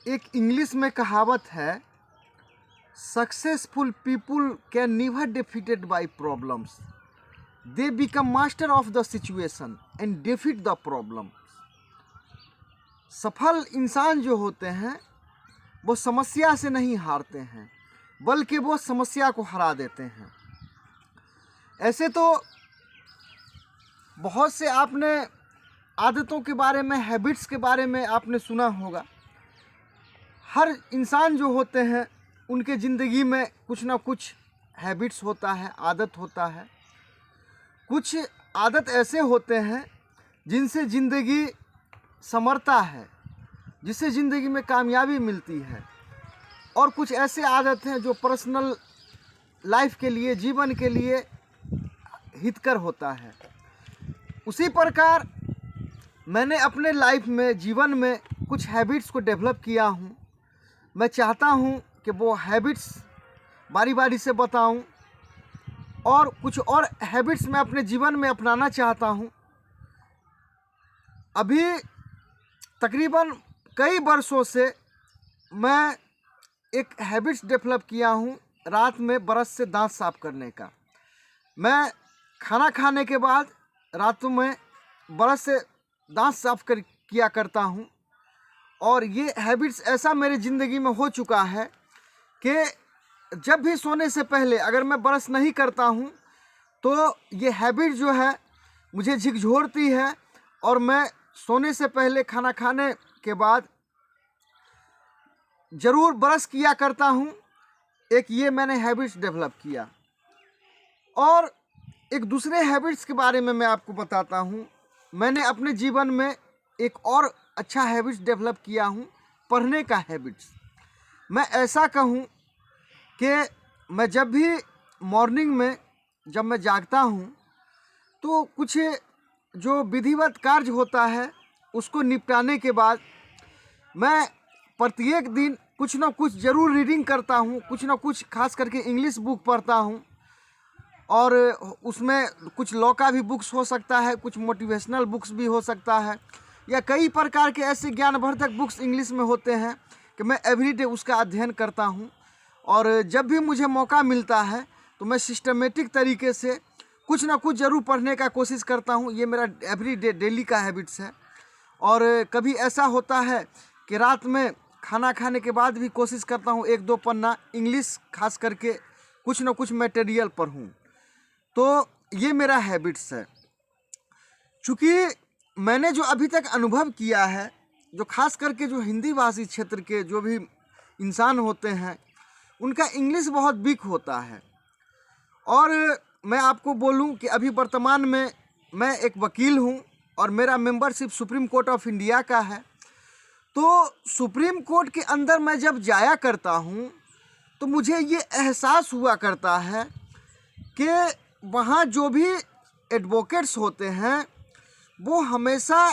एक इंग्लिश में कहावत है, successful people can never defeated by problems, they become master of the situation and defeat the problem. सफल इंसान जो होते हैं वो समस्या से नहीं हारते हैं, बल्कि वो समस्या को हरा देते हैं। ऐसे तो बहुत से आपने आदतों के बारे में, हैबिट्स के बारे में आपने सुना होगा। हर इंसान जो होते हैं उनके ज़िंदगी में कुछ ना कुछ हैबिट्स होता है, आदत होता है। कुछ आदत ऐसे होते हैं जिनसे ज़िंदगी संवरता है, जिससे ज़िंदगी में कामयाबी मिलती है, और कुछ ऐसे आदत हैं जो पर्सनल लाइफ के लिए, जीवन के लिए हितकर होता है। उसी प्रकार मैंने अपने लाइफ में, जीवन में कुछ हैबिट्स को डेवलप किया हूँ। मैं चाहता हूँ कि वो हैबिट्स बारी बारी से बताऊँ, और कुछ और हैबिट्स मैं अपने जीवन में अपनाना चाहता हूँ। अभी तकरीबन कई वर्षों से मैं एक हैबिट्स डेवलप किया हूँ, रात में ब्रश से दांत साफ करने का। मैं खाना खाने के बाद रातों में ब्रश से दांत साफ किया करता हूँ, और ये हैबिट्स ऐसा मेरी ज़िंदगी में हो चुका है कि जब भी सोने से पहले अगर मैं ब्रश नहीं करता हूँ तो ये हैबिट जो है मुझे झकझोरती है, और मैं सोने से पहले, खाना खाने के बाद ज़रूर ब्रश किया करता हूँ। एक ये मैंने हैबिट्स डेवलप किया। और एक दूसरे हैबिट्स के बारे में मैं आपको बताता हूँ। मैंने अपने जीवन में एक और अच्छा हैबिट्स डेवलप किया हूँ, पढ़ने का हैबिट्स। मैं ऐसा कहूँ कि मैं जब भी मॉर्निंग में जब मैं जागता हूँ तो कुछ जो विधिवत कार्य होता है उसको निपटाने के बाद मैं प्रत्येक दिन कुछ ना कुछ ज़रूर रीडिंग करता हूँ, कुछ ना कुछ, खास करके इंग्लिश बुक पढ़ता हूँ। और उसमें कुछ लॉ का भी बुक्स हो सकता है, कुछ मोटिवेशनल बुक्स भी हो सकता है, या कई प्रकार के ऐसे ज्ञानवर्धक बुक्स इंग्लिश में होते हैं कि मैं एवरीडे उसका अध्ययन करता हूँ। और जब भी मुझे मौका मिलता है तो मैं सिस्टमेटिक तरीके से कुछ ना कुछ ज़रूर पढ़ने का कोशिश करता हूँ। ये मेरा एवरीडे, डेली का हैबिट्स है। और कभी ऐसा होता है कि रात में खाना खाने के बाद भी कोशिश करता हूँ 1-2 पन्ना इंग्लिश खास करके कुछ ना कुछ मटेरियल पढ़ूँ। तो ये मेरा हैबिट्स है। चूँकि मैंने जो अभी तक अनुभव किया है, जो खास करके जो हिंदी भाषी क्षेत्र के जो भी इंसान होते हैं उनका इंग्लिश बहुत वीक होता है। और मैं आपको बोलूं कि अभी वर्तमान में मैं एक वकील हूं और मेरा membership supreme court of India का है। तो सुप्रीम कोर्ट के अंदर मैं जब जाया करता हूं तो मुझे ये एहसास हुआ करता है कि वहाँ जो भी एडवोकेट्स होते हैं वो हमेशा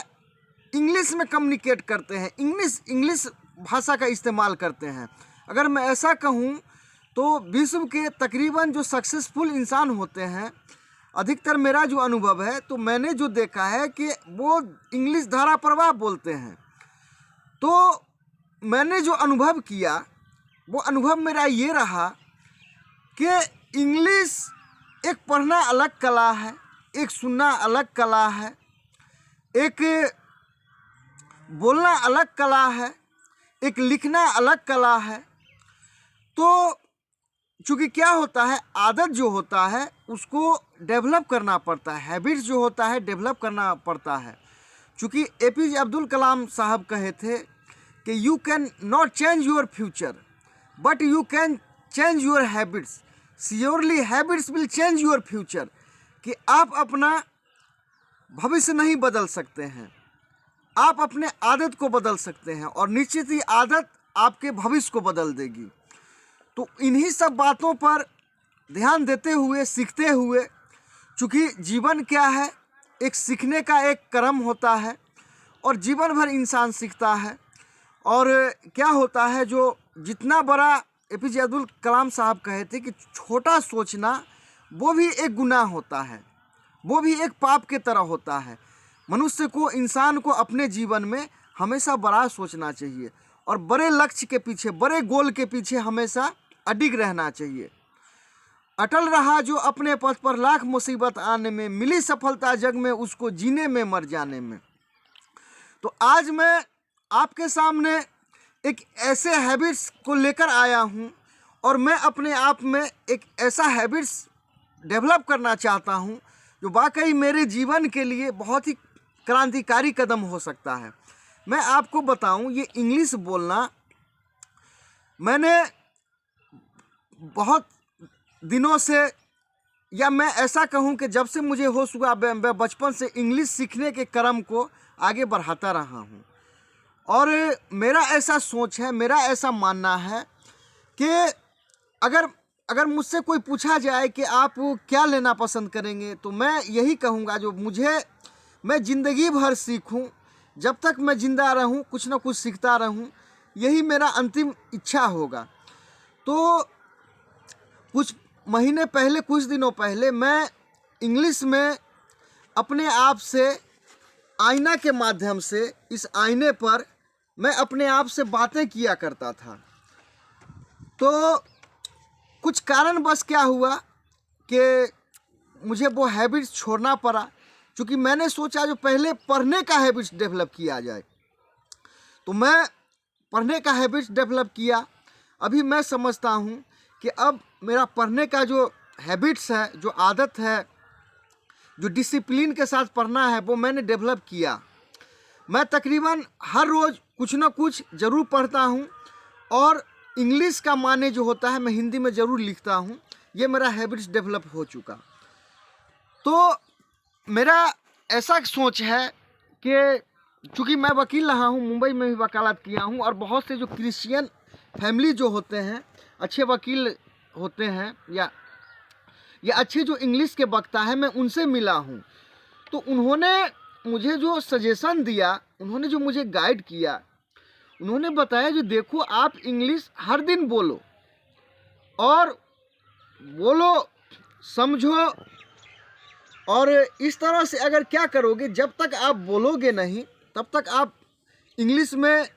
इंग्लिश में कम्युनिकेट करते हैं, इंग्लिश भाषा का इस्तेमाल करते हैं। अगर मैं ऐसा कहूँ तो विश्व के तकरीबन जो सक्सेसफुल इंसान होते हैं, अधिकतर मेरा जो अनुभव है तो मैंने जो देखा है कि वो इंग्लिश धारा प्रवाह बोलते हैं। तो मैंने जो अनुभव किया वो अनुभव मेरा ये रहा कि इंग्लिश एक पढ़ना अलग कला है, एक सुनना अलग कला है, एक बोलना अलग कला है, एक लिखना अलग कला है। तो चूँकि क्या होता है, आदत जो होता है उसको डेवलप करना पड़ता है, हैबिट्स जो होता है डेवलप करना पड़ता है। चूँकि APJ अब्दुल कलाम साहब कहे थे कि you can not change your future but you can change your habits, surely habits will change your future. कि आप अपना भविष्य नहीं बदल सकते हैं, आप अपने आदत को बदल सकते हैं, और निश्चित ही आदत आपके भविष्य को बदल देगी। तो इन्हीं सब बातों पर ध्यान देते हुए, सीखते हुए, चूँकि जीवन क्या है, एक सीखने का एक क्रम होता है और जीवन भर इंसान सीखता है। और क्या होता है, जो जितना बड़ा APJ अब्दुल कलाम साहब कहे थे कि छोटा सोचना वो भी एक गुनाह होता है, वो भी एक पाप के तरह होता है। मनुष्य को, इंसान को अपने जीवन में हमेशा बड़ा सोचना चाहिए। और बड़े लक्ष्य के पीछे, बड़े गोल के पीछे हमेशा अडिग रहना चाहिए। अटल रहा जो अपने पथ पर, लाख मुसीबत आने में, मिली सफलता जग में उसको जीने में मर जाने में। तो आज मैं आपके सामने एक ऐसे हैबिट्स को लेकर आया हूँ और मैं अपने आप में एक ऐसा हैबिट्स डेवलप करना चाहता हूँ जो वाकई मेरे जीवन के लिए बहुत ही क्रांतिकारी कदम हो सकता है। मैं आपको बताऊँ, ये इंग्लिश बोलना मैंने बहुत दिनों से, या मैं ऐसा कहूँ कि जब से मुझे होश हुआ, मैं बचपन से इंग्लिश सीखने के क्रम को आगे बढ़ाता रहा हूँ। और मेरा ऐसा सोच है, मेरा ऐसा मानना है कि अगर मुझसे कोई पूछा जाए कि आप क्या लेना पसंद करेंगे, तो मैं यही कहूँगा जो मैं ज़िंदगी भर सीखूँ, जब तक मैं ज़िंदा रहूँ कुछ ना कुछ सीखता रहूँ, यही मेरा अंतिम इच्छा होगा। तो कुछ महीने पहले, कुछ दिनों पहले मैं इंग्लिश में अपने आप से आईना के माध्यम से, इस आईने पर मैं अपने आप से बातें किया करता था। तो कुछ कारणवश क्या हुआ कि मुझे वो हैबिट्स छोड़ना पड़ा, क्योंकि मैंने सोचा जो पहले पढ़ने का हैबिट्स डेवलप किया जाए। तो मैं पढ़ने का हैबिट्स डेवलप किया। अभी मैं समझता हूँ कि अब मेरा पढ़ने का जो हैबिट्स है, जो आदत है, जो डिसिप्लिन के साथ पढ़ना है, वो मैंने डेवलप किया। मैं तकरीबन हर रोज़ कुछ ना कुछ ज़रूर पढ़ता हूँ और इंग्लिश का माने जो होता है मैं हिंदी में ज़रूर लिखता हूँ। ये मेरा हैबिट्स डेवलप हो चुका। तो मेरा ऐसा सोच है कि चूँकि मैं वकील रहा हूँ, मुंबई में भी वकालत किया हूँ, और बहुत से जो क्रिश्चियन फैमिली जो होते हैं, अच्छे वकील होते हैं, या अच्छे जो इंग्लिश के वक्ता हैं, मैं उनसे मिला हूँ। तो उन्होंने मुझे जो सजेशन दिया, उन्होंने जो मुझे गाइड किया, उन्होंने बताया जो देखो आप इंग्लिश हर दिन बोलो, और बोलो, समझो, और इस तरह से अगर क्या करोगे, जब तक आप बोलोगे नहीं तब तक आप इंग्लिश में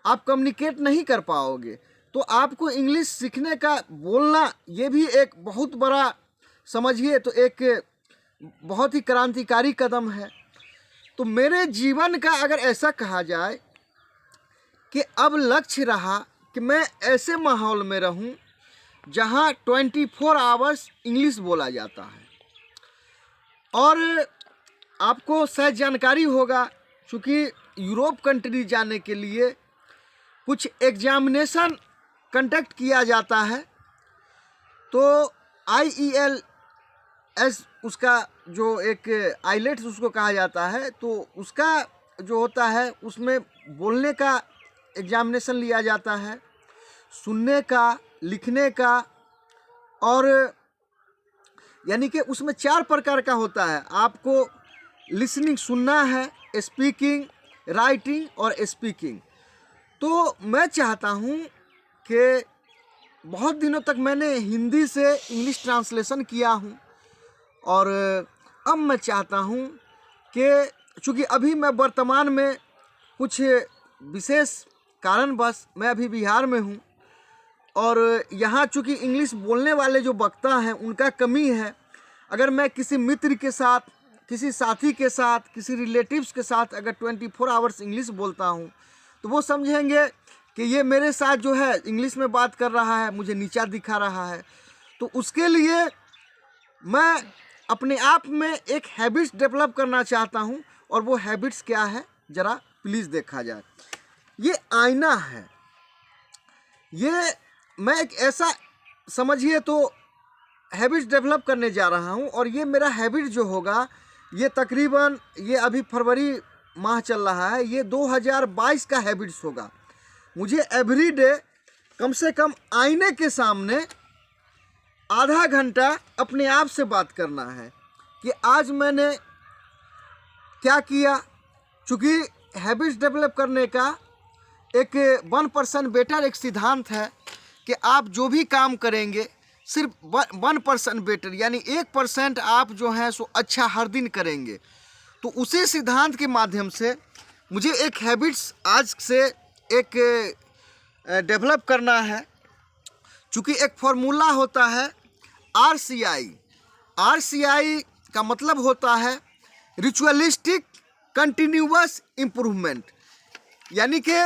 आप कम्युनिकेट नहीं कर पाओगे। तो आपको इंग्लिश सीखने का, बोलना, ये भी एक बहुत बड़ा, समझिए तो एक बहुत ही क्रांतिकारी कदम है। तो मेरे जीवन का अगर ऐसा कहा जाए कि अब लक्ष्य रहा कि मैं ऐसे माहौल में रहूं जहां 24 आवर्स इंग्लिश बोला जाता है। और आपको शायद जानकारी होगा, क्योंकि यूरोप कंट्री जाने के लिए कुछ एग्जामिनेशन कंडक्ट किया जाता है। तो IELTS उसका जो एक आइलेट्स उसको कहा जाता है, तो उसका जो होता है उसमें बोलने का एग्जामिनेशन लिया जाता है, सुनने का, लिखने का, और यानी कि उसमें 4 प्रकार का होता है। आपको लिसनिंग सुनना है, स्पीकिंग, राइटिंग और स्पीकिंग। तो मैं चाहता हूँ कि बहुत दिनों तक मैंने हिंदी से इंग्लिश ट्रांसलेशन किया हूँ, और अब मैं चाहता हूँ कि चूँकि अभी मैं वर्तमान में कुछ विशेष कारणवश मैं अभी बिहार में हूँ, और यहाँ चूँकि इंग्लिश बोलने वाले जो वक्ता हैं उनका कमी है। अगर मैं किसी मित्र के साथ, किसी साथी के साथ, किसी रिलेटिव्स के साथ अगर 24 आवर्स इंग्लिश बोलता हूँ, तो वो समझेंगे कि ये मेरे साथ जो है इंग्लिश में बात कर रहा है, मुझे नीचा दिखा रहा है। तो उसके लिए मैं अपने आप में एक हैबिट्स डेवलप करना चाहता हूँ, और वो हैबिट्स क्या है ज़रा प्लीज़ देखा जाए। ये आईना है, ये मैं एक ऐसा, समझिए तो हैबिट्स डेवलप करने जा रहा हूँ, और ये मेरा हैबिट जो होगा, ये तकरीबन, ये अभी फरवरी माह चल रहा है, ये 2022 का हैबिट्स होगा। मुझे एवरी डे कम से कम आईने के सामने आधा घंटा अपने आप से बात करना है कि आज मैंने क्या किया। चूँकि हैबिट्स डेवलप करने का एक 1% बेटर एक सिद्धांत है कि आप जो भी काम करेंगे सिर्फ 1% बेटर, यानी 1% आप जो है सो अच्छा हर दिन करेंगे। तो उसी सिद्धांत के माध्यम से मुझे एक हैबिट्स आज से एक डेवलप करना है। चूँकि एक फॉर्मूला होता है RCI। RCI का मतलब होता है रिचुअलिस्टिक कंटिन्यूअस इम्प्रूवमेंट, यानी कि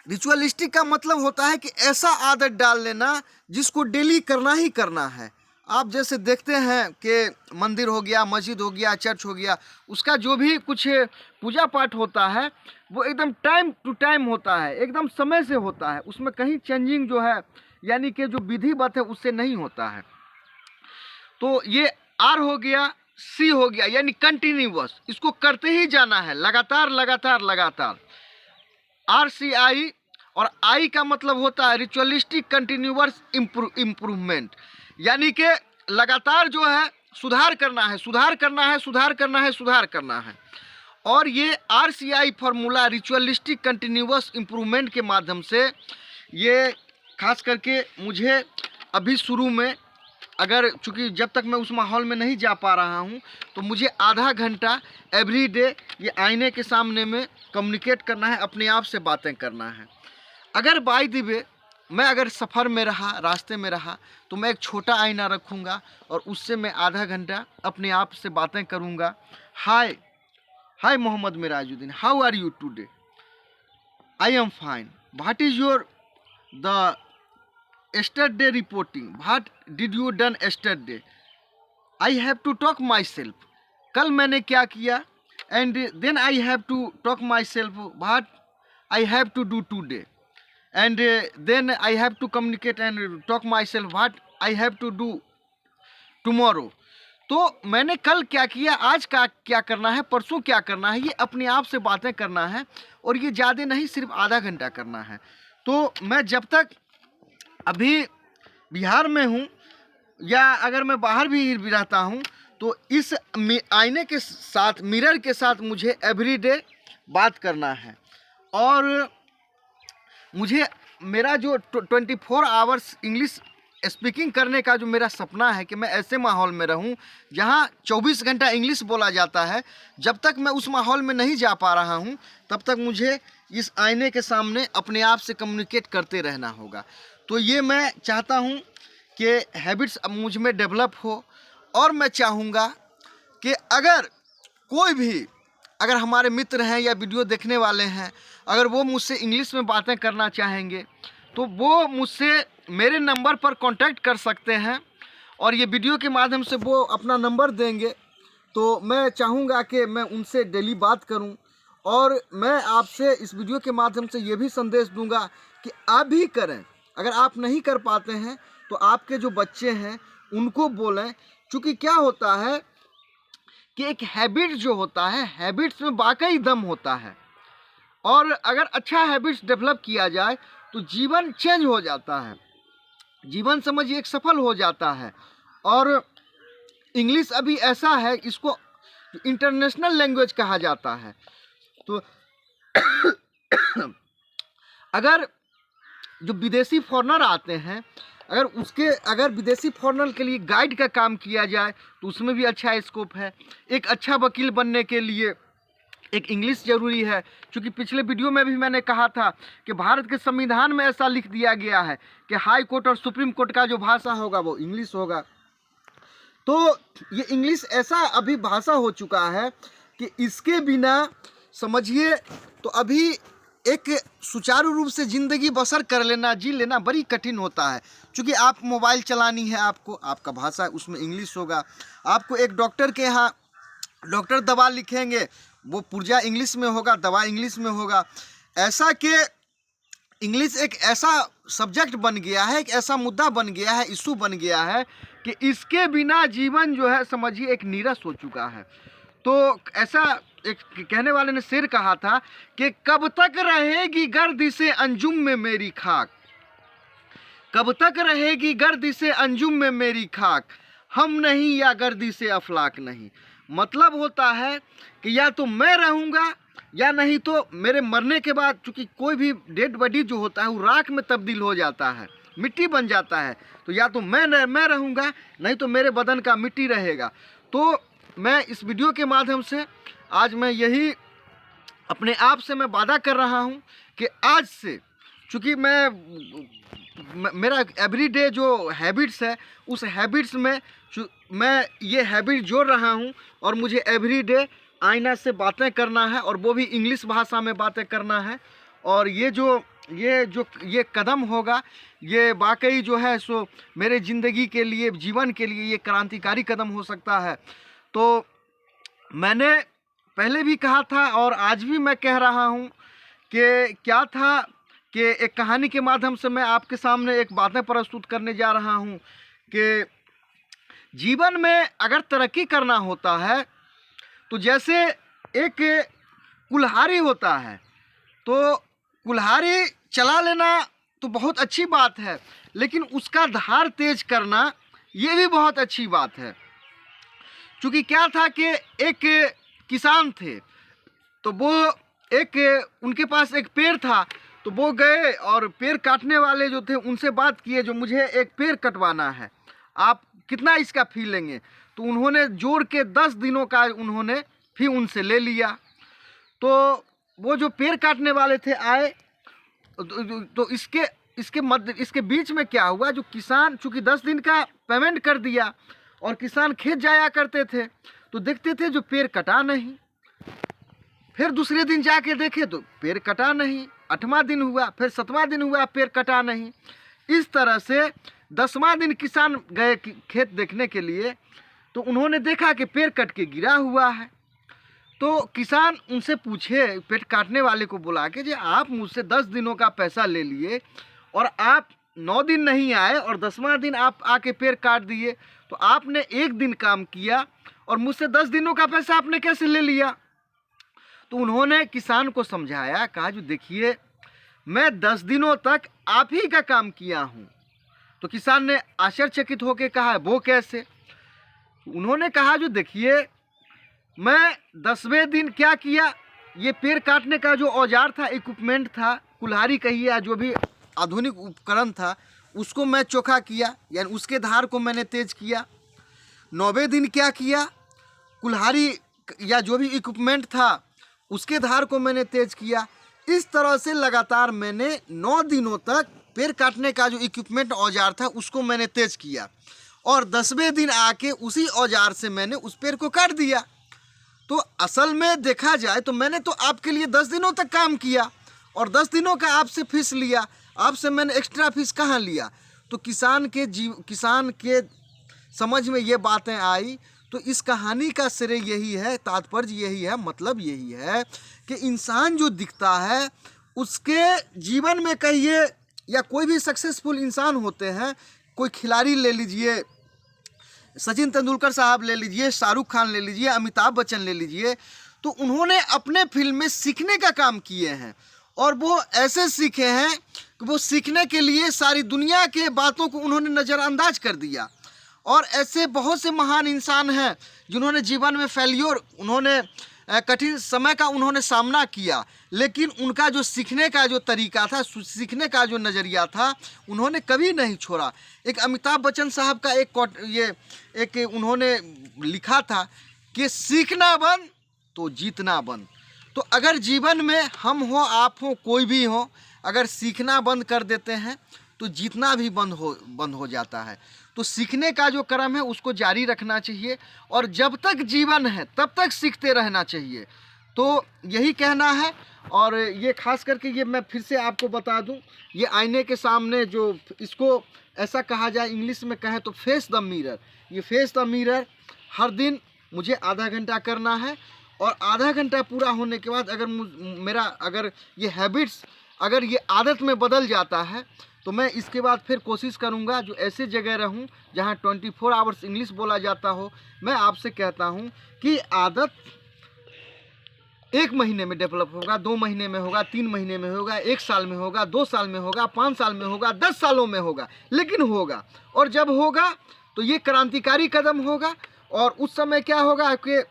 रिचुअलिस्टिक का मतलब होता है कि ऐसा आदत डाल लेना जिसको डेली करना ही करना है। आप जैसे देखते हैं कि मंदिर हो गया, मस्जिद हो गया, चर्च हो गया, उसका जो भी कुछ पूजा पाठ होता है वो एकदम टाइम टू टाइम होता है, एकदम समय से होता है, उसमें कहीं चेंजिंग जो है यानी कि जो विधिवत है उससे नहीं होता है। तो ये R हो गया, C हो गया, यानी कंटिन्यूअस, इसको करते ही जाना है, लगातार लगातार लगातार। RCI और I का मतलब होता है रिचुअलिस्टिक कंटिन्यूअस इम्प्रूवमेंट, यानी कि लगातार जो है सुधार करना है, सुधार करना है, सुधार करना है, सुधार करना है। और ये RCI formula ritualistic continuous improvement के माध्यम से ये खास करके मुझे अभी शुरू में, अगर चूँकि जब तक मैं उस माहौल में नहीं जा पा रहा हूँ, तो मुझे आधा घंटा एवरी डे ये आईने के सामने में कम्युनिकेट करना है, अपने आप से बातें करना है। अगर बाय द वे मैं अगर सफ़र में रहा, रास्ते में रहा, तो मैं एक छोटा आईना रखूँगा और उससे मैं आधा घंटा अपने आप से बातें करूँगा। Hi Mohammed Mirajuddin, how are you today? I am fine. What is your the yesterday reporting? What did you done yesterday? I have to talk myself. कल मैंने क्या किया? And then I have to talk myself what I have to do today. And then I have to communicate and talk myself what I have to do tomorrow. तो मैंने कल क्या किया, आज का क्या करना है, परसों क्या करना है, ये अपने आप से बातें करना है, और ये ज़्यादा नहीं, सिर्फ आधा घंटा करना है। तो मैं जब तक अभी बिहार में हूँ या अगर मैं बाहर भी रहता हूँ, तो इस आईने के साथ, मिरर के साथ मुझे एवरीडे बात करना है। और मुझे मेरा जो 24 आवर्स इंग्लिश स्पीकिंग करने का जो मेरा सपना है कि मैं ऐसे माहौल में रहूं जहां 24 घंटा इंग्लिश बोला जाता है, जब तक मैं उस माहौल में नहीं जा पा रहा हूं, तब तक मुझे इस आईने के सामने अपने आप से कम्युनिकेट करते रहना होगा। तो ये मैं चाहता हूँ कि हैबिट्स अब मुझ में डेवलप हो। और मैं चाहूँगा कि अगर कोई भी, अगर हमारे मित्र हैं या वीडियो देखने वाले हैं, अगर वो मुझसे इंग्लिश में बातें करना चाहेंगे तो वो मुझसे मेरे नंबर पर कांटेक्ट कर सकते हैं, और ये वीडियो के माध्यम से वो अपना नंबर देंगे। तो मैं चाहूँगा कि मैं उनसे डेली बात करूँ, और मैं आपसे इस वीडियो के माध्यम से ये भी संदेश दूंगा कि आप भी करें। अगर आप नहीं कर पाते हैं तो आपके जो बच्चे हैं उनको बोलें, क्योंकि क्या होता है कि एक हैबिट जो होता है, हैबिट्स में वाकई दम होता है, और अगर अच्छा हैबिट्स डेवलप किया जाए तो जीवन चेंज हो जाता है, जीवन समझिए एक सफल हो जाता है। और इंग्लिश अभी ऐसा है, इसको इंटरनेशनल लैंग्वेज कहा जाता है। तो अगर जो विदेशी फॉरेनर आते हैं, अगर विदेशी फॉरेनर के लिए गाइड का काम किया जाए तो उसमें भी अच्छा स्कोप है। एक अच्छा वकील बनने के लिए एक इंग्लिश ज़रूरी है, क्योंकि पिछले वीडियो में भी मैंने कहा था कि भारत के संविधान में ऐसा लिख दिया गया है कि हाई कोर्ट और सुप्रीम कोर्ट का जो भाषा होगा वो इंग्लिश होगा। तो ये इंग्लिश ऐसा अभी भाषा हो चुका है कि इसके बिना समझिए तो अभी एक सुचारू रूप से ज़िंदगी बसर कर लेना, जी लेना बड़ी कठिन होता है। क्योंकि आप मोबाइल चलानी है, आपका भाषा उसमें इंग्लिश होगा। आपको एक डॉक्टर के यहाँ डॉक्टर दवा लिखेंगे, वो पुर्जा इंग्लिश में होगा, दवा इंग्लिश में होगा। ऐसा कि इंग्लिश एक ऐसा सब्जेक्ट बन गया है, एक ऐसा मुद्दा बन गया है, इशू बन गया है कि इसके बिना जीवन जो है समझिए एक नीरस हो चुका है। तो ऐसा एक कहने वाले ने शेर कहा था कि कब तक रहेगी गर्द से अंजुम में मेरी खाक, कब तक रहेगी गर्द से अंजुम में मेरी खाक, हम नहीं या गर्दी से अफलाक नहीं। मतलब होता है कि या तो मैं रहूँगा या नहीं तो मेरे मरने के बाद, चूँकि कोई भी डेड बॉडी जो होता है वो राख में तब्दील हो जाता है, मिट्टी बन जाता है। तो या तो मैं रहूँगा, नहीं तो मेरे बदन का मिट्टी रहेगा। तो मैं इस वीडियो के माध्यम से आज मैं यही अपने आप से मैं वादा कर रहा हूँ कि आज से चूँकि मेरा एवरीडे जो हैबिट्स है, उस हैबिट्स में मैं ये हैबिट जोड़ रहा हूँ, और मुझे एवरीडे आईना से बातें करना है, और वो भी इंग्लिश भाषा में बातें करना है। और ये कदम होगा, ये वाकई जो है सो मेरे ज़िंदगी के लिए, जीवन के लिए ये क्रांतिकारी कदम हो सकता है। तो मैंने पहले भी कहा था और आज भी मैं कह रहा हूँ कि क्या था कि एक कहानी के माध्यम से मैं आपके सामने एक बातें प्रस्तुत करने जा रहा हूँ कि जीवन में अगर तरक्की करना होता है तो जैसे एक कुल्हाड़ी होता है, तो कुल्हाड़ी चला लेना तो बहुत अच्छी बात है, लेकिन उसका धार तेज करना ये भी बहुत अच्छी बात है। क्योंकि क्या था कि एक किसान थे, तो वो उनके पास एक पेड़ था, तो वो गए और पेड़ काटने वाले जो थे उनसे बात किए, जो मुझे एक पेड़ कटवाना है, आप कितना इसका फी लेंगे? तो उन्होंने जोड़ के 10 दिनों का उन्होंने फी उनसे ले लिया। तो वो जो पेड़ काटने वाले थे आए, तो इसके बीच में क्या हुआ, जो किसान चूँकि 10 दिन का पेमेंट कर दिया और किसान खेत जाया करते थे, तो देखते थे जो पेड़ कटा नहीं। फिर दूसरे दिन जाके देखे तो पेड़ कटा नहीं। 8वां दिन हुआ, फिर 7वां दिन हुआ, पेड़ कटा नहीं। इस तरह से 10वां दिन किसान गए खेत देखने के लिए, तो उन्होंने देखा कि पेड़ कट के गिरा हुआ है। तो किसान उनसे पूछे, पेड़ काटने वाले को बुला के, जो आप मुझसे 10 दिनों का पैसा ले लिए और आप 9 दिन नहीं आए और 10वां दिन आप आके पेड़ काट दिए, तो आपने 1 दिन काम किया और मुझसे 10 दिनों का पैसा आपने कैसे ले लिया? तो उन्होंने किसान को समझाया, कहा जो देखिए मैं 10 दिनों तक आप ही का काम किया हूँ। तो किसान ने आश्चर्यचकित होकर कहा वो कैसे? उन्होंने कहा जो देखिए मैं 10वें दिन क्या किया, ये पेड़ काटने का जो औजार था, इक्विपमेंट था, कुल्हाड़ी कहिए या जो भी आधुनिक उपकरण था, उसको मैं चोखा किया, यानी उसके धार को मैंने तेज किया। 9वें दिन क्या किया, कुल्हाड़ी या जो भी इक्विपमेंट था उसके धार को मैंने तेज किया। इस तरह से लगातार मैंने 9 दिनों तक पेड़ काटने का जो इक्विपमेंट औजार था उसको मैंने तेज किया, और 10वें दिन आके उसी औजार से मैंने उस पेड़ को काट दिया। तो असल में देखा जाए तो मैंने तो आपके लिए 10 दिनों तक काम किया और 10 दिनों का आपसे फीस लिया, आपसे मैंने एक्स्ट्रा फीस कहाँ लिया? तो किसान के समझ में ये बातें आई। तो इस कहानी का श्रेय यही है, तात्पर्य यही है, मतलब यही है कि इंसान जो दिखता है उसके जीवन में कहिए, या कोई भी सक्सेसफुल इंसान होते हैं, कोई खिलाड़ी ले लीजिए, सचिन तेंदुलकर साहब ले लीजिए, शाहरुख खान ले लीजिए, अमिताभ बच्चन ले लीजिए, तो उन्होंने अपने फिल्म में सीखने का काम किए हैं, और वो ऐसे सीखे हैं कि वो सीखने के लिए सारी दुनिया के बातों को उन्होंने नज़रअंदाज कर दिया। और ऐसे बहुत से महान इंसान हैं जिन्होंने जीवन में फेल्योर, उन्होंने कठिन समय का उन्होंने सामना किया, लेकिन उनका जो सीखने का जो तरीका था, सीखने का जो नज़रिया था, उन्होंने कभी नहीं छोड़ा। एक अमिताभ बच्चन साहब का एक उन्होंने लिखा था कि सीखना बंद तो जीतना बंद। तो अगर जीवन में हम हो, आप हो, कोई भी हो, अगर सीखना बंद कर देते हैं तो जीतना भी बंद हो जाता है। तो सीखने का जो क्रम है उसको जारी रखना चाहिए, और जब तक जीवन है तब तक सीखते रहना चाहिए। तो यही कहना है। और ये खास करके ये मैं फिर से आपको बता दूं, ये आईने के सामने जो इसको ऐसा कहा जाए, इंग्लिश में कहें तो फेस द मिरर, ये फेस द मिरर हर दिन मुझे आधा घंटा करना है, और आधा घंटा पूरा होने के बाद अगर ये हैबिट्स, अगर ये आदत में बदल जाता है, तो मैं इसके बाद फिर कोशिश करूंगा जो ऐसे जगह रहूं जहां 24 आवर्स इंग्लिश बोला जाता हो। मैं आपसे कहता हूं कि आदत 1 महीने में डेवलप होगा, 2 महीने में होगा, 3 महीने में होगा, 1 साल में होगा, 2 साल में होगा, 5 साल में होगा, 10 सालों में होगा, लेकिन होगा। और जब होगा तो ये क्रांतिकारी कदम होगा। और उस समय क्या होगा कि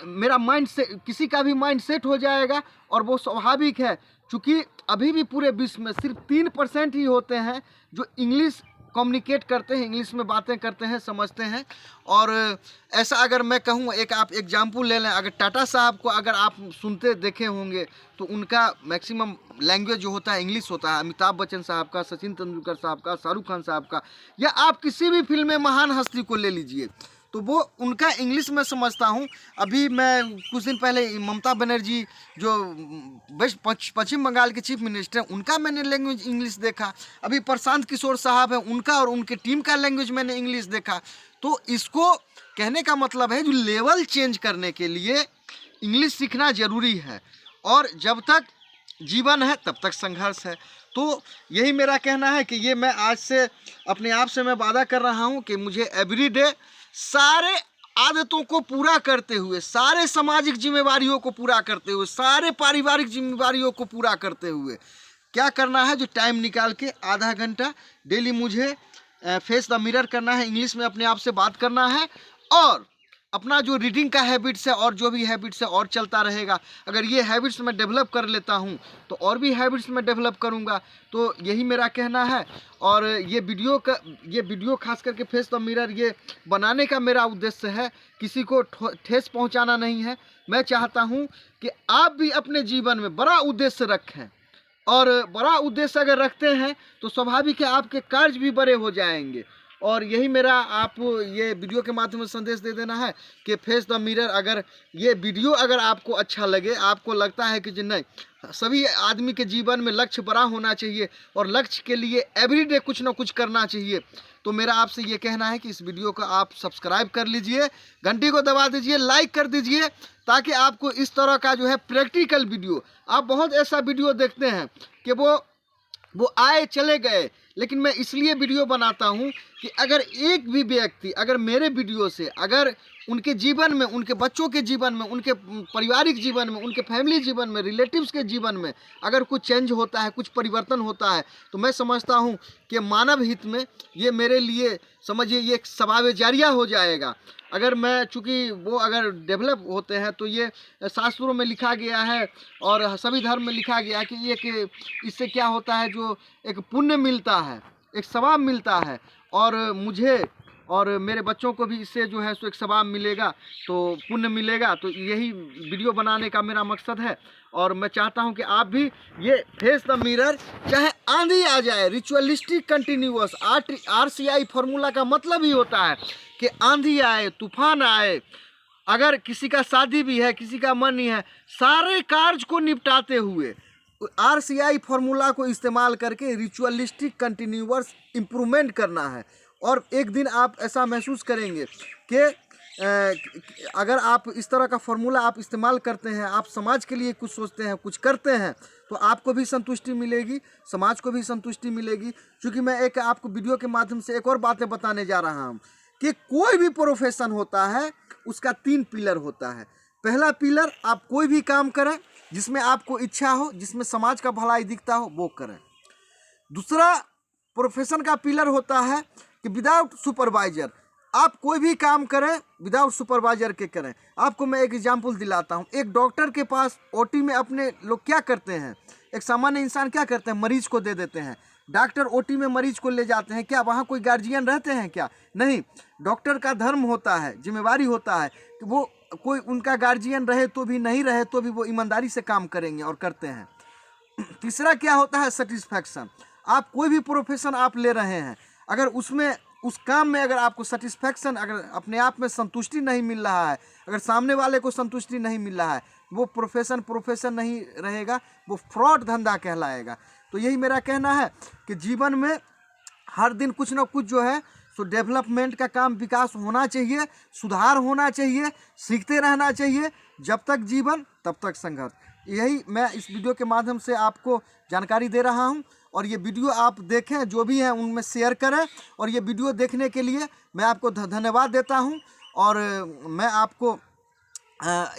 मेरा माइंड से, किसी का भी माइंड सेट हो जाएगा, और वो स्वाभाविक है, चूँकि अभी भी पूरे विश्व में सिर्फ 3% ही होते हैं जो इंग्लिश कम्युनिकेट करते हैं, इंग्लिश में बातें करते हैं, समझते हैं। और ऐसा अगर मैं कहूँ, एक आप एग्जाम्पल ले लें, अगर टाटा साहब को अगर आप सुनते देखे होंगे तो उनका मैक्सिमम लैंग्वेज जो होता है इंग्लिश होता है। अमिताभ बच्चन साहब का, सचिन तेंदुलकर साहब का, शाहरुख खान साहब का, या आप किसी भी फिल्म में महान हस्ती को ले लीजिए तो वो उनका इंग्लिश में समझता हूँ। अभी मैं कुछ दिन पहले ममता बनर्जी जो पश्चिम बंगाल के चीफ मिनिस्टर हैं, उनका मैंने लैंग्वेज इंग्लिश देखा। अभी प्रशांत किशोर साहब हैं, उनका और उनके टीम का लैंग्वेज मैंने इंग्लिश देखा। तो इसको कहने का मतलब है जो लेवल चेंज करने के लिए इंग्लिश सीखना ज़रूरी है, और जब तक जीवन है तब तक संघर्ष है। तो यही मेरा कहना है कि ये मैं आज से अपने आप से मैं वादा कर रहा हूँ कि मुझे एवरीडे सारे आदतों को पूरा करते हुए, सारे सामाजिक जिम्मेवारियों को पूरा करते हुए, सारे पारिवारिक जिम्मेवारियों को पूरा करते हुए क्या करना है, जो टाइम निकाल के आधा घंटा डेली मुझे फेस द मिरर करना है, इंग्लिश में अपने आप से बात करना है, और अपना जो रीडिंग का हैबिट्स है और जो भी हैबिट्स है और चलता रहेगा। अगर ये हैबिट्स मैं डेवलप कर लेता हूँ तो और भी हैबिट्स मैं डेवलप करूँगा। तो यही मेरा कहना है। और ये वीडियो खास करके फेस द मिरर ये बनाने का मेरा उद्देश्य है, किसी को ठेस पहुँचाना नहीं है। मैं चाहता हूँ कि आप भी अपने जीवन में बड़ा उद्देश्य रखें, और बड़ा उद्देश्य अगर रखते हैं तो स्वाभाविक है आपके कार्य भी बड़े हो जाएंगे। और यही मेरा आप ये वीडियो के माध्यम से संदेश दे देना है कि फेस द मिरर, अगर ये वीडियो अगर आपको अच्छा लगे, आपको लगता है कि जी नहीं, सभी आदमी के जीवन में लक्ष्य बड़ा होना चाहिए और लक्ष्य के लिए एवरीडे कुछ ना कुछ करना चाहिए, तो मेरा आपसे ये कहना है कि इस वीडियो को आप सब्सक्राइब कर लीजिए, घंटी को दबा दीजिए, लाइक कर दीजिए, ताकि आपको इस तरह का जो है प्रैक्टिकल वीडियो, आप बहुत ऐसा वीडियो देखते हैं कि वो आए चले गए, लेकिन मैं इसलिए वीडियो बनाता हूं कि अगर एक भी व्यक्ति अगर मेरे वीडियो से अगर उनके जीवन में, उनके बच्चों के जीवन में, उनके पारिवारिक जीवन में, उनके फैमिली जीवन में, रिलेटिव्स के जीवन में अगर कुछ चेंज होता है, कुछ परिवर्तन होता है, तो मैं समझता हूं कि मानव हित में ये मेरे लिए समझिए ये एक सवाब जारिया हो जाएगा। अगर मैं, चूँकि वो अगर डेवलप होते हैं तो ये शास्त्रों में लिखा गया है और सभी धर्म में लिखा गया है कि ये कि इससे क्या होता है, जो एक पुण्य मिलता है, एक सवाब मिलता है, और मुझे और मेरे बच्चों को भी इससे जो है सो एक सवाब मिलेगा, तो पुण्य मिलेगा। तो यही वीडियो बनाने का मेरा मकसद है। और मैं चाहता हूं कि आप भी ये फेस द मिरर, चाहे आंधी आ जाए, रिचुअलिस्टिक कंटिन्यूअस, RCI फार्मूला का मतलब ही होता है कि आंधी आए, तूफान आए, अगर किसी का शादी भी है, किसी का मन नहीं है, सारे कार्य को निपटाते हुए RCI फार्मूला को इस्तेमाल करके रिचुअलिस्टिक कंटिन्यूअस इम्प्रूवमेंट करना है। और एक दिन आप ऐसा महसूस करेंगे कि अगर आप इस तरह का फार्मूला आप इस्तेमाल करते हैं, आप समाज के लिए कुछ सोचते हैं, कुछ करते हैं, तो आपको भी संतुष्टि मिलेगी, समाज को भी संतुष्टि मिलेगी। क्योंकि मैं एक आपको वीडियो के माध्यम से एक और बातें बताने जा रहा हूँ कि कोई भी प्रोफेशन होता है उसका 3 पिलर होता है। पहला पिलर, आप कोई भी काम करें जिसमें आपको इच्छा हो, जिसमें समाज का भलाई दिखता हो, वो करें। दूसरा प्रोफेशन का पिलर होता है कि विदाउट सुपरवाइजर, आप कोई भी काम करें विदाउट सुपरवाइजर के करें। आपको मैं एक एग्जांपल दिलाता हूं। एक डॉक्टर के पास OT में अपने लोग क्या करते हैं, एक सामान्य इंसान क्या करते हैं, मरीज को दे देते हैं। डॉक्टर OT में मरीज को ले जाते हैं, क्या वहाँ कोई गार्जियन रहते हैं क्या? नहीं। डॉक्टर का धर्म होता है, जिम्मेवारी होता है कि वो कोई उनका गार्जियन रहे तो भी, नहीं रहे तो भी वो ईमानदारी से काम करेंगे और करते हैं। तीसरा क्या होता है, सेटिस्फैक्शन। आप कोई भी प्रोफेशन आप ले रहे हैं, अगर उसमें उस काम में अगर आपको सेटिस्फैक्शन, अगर अपने आप में संतुष्टि नहीं मिल रहा है, अगर सामने वाले को संतुष्टि नहीं मिल रहा है, वो प्रोफेशन नहीं रहेगा, वो फ्रॉड धंधा कहलाएगा। तो यही मेरा कहना है कि जीवन में हर दिन कुछ ना कुछ जो है सो डेवलपमेंट का काम, विकास होना चाहिए, सुधार होना चाहिए, सीखते रहना चाहिए। जब तक जीवन तब तक संघर्ष। यही मैं इस वीडियो के माध्यम से आपको जानकारी दे रहा हूं। और ये वीडियो आप देखें, जो भी हैं उनमें शेयर करें। और ये वीडियो देखने के लिए मैं आपको धन्यवाद देता हूं। और मैं आपको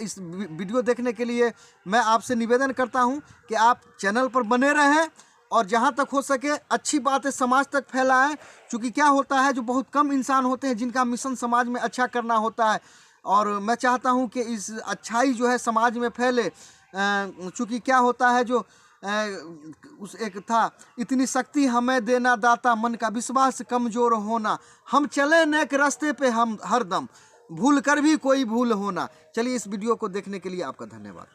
इस वीडियो देखने के लिए मैं आपसे निवेदन करता हूं कि आप चैनल पर बने रहें और जहां तक हो सके अच्छी बातें समाज तक फैलाएं। क्योंकि क्या होता है, जो बहुत कम इंसान होते हैं जिनका मिशन समाज में अच्छा करना होता है, और मैं चाहता हूं कि इस अच्छाई जो है समाज में फैले। चूँकि क्या होता है, जो उस एक था, इतनी शक्ति हमें देना दाता, मन का विश्वास कमजोर होना, हम चले नेक रास्ते पे हम हरदम, भूल कर भी कोई भूल होना। चलिए इस वीडियो को देखने के लिए आपका धन्यवाद।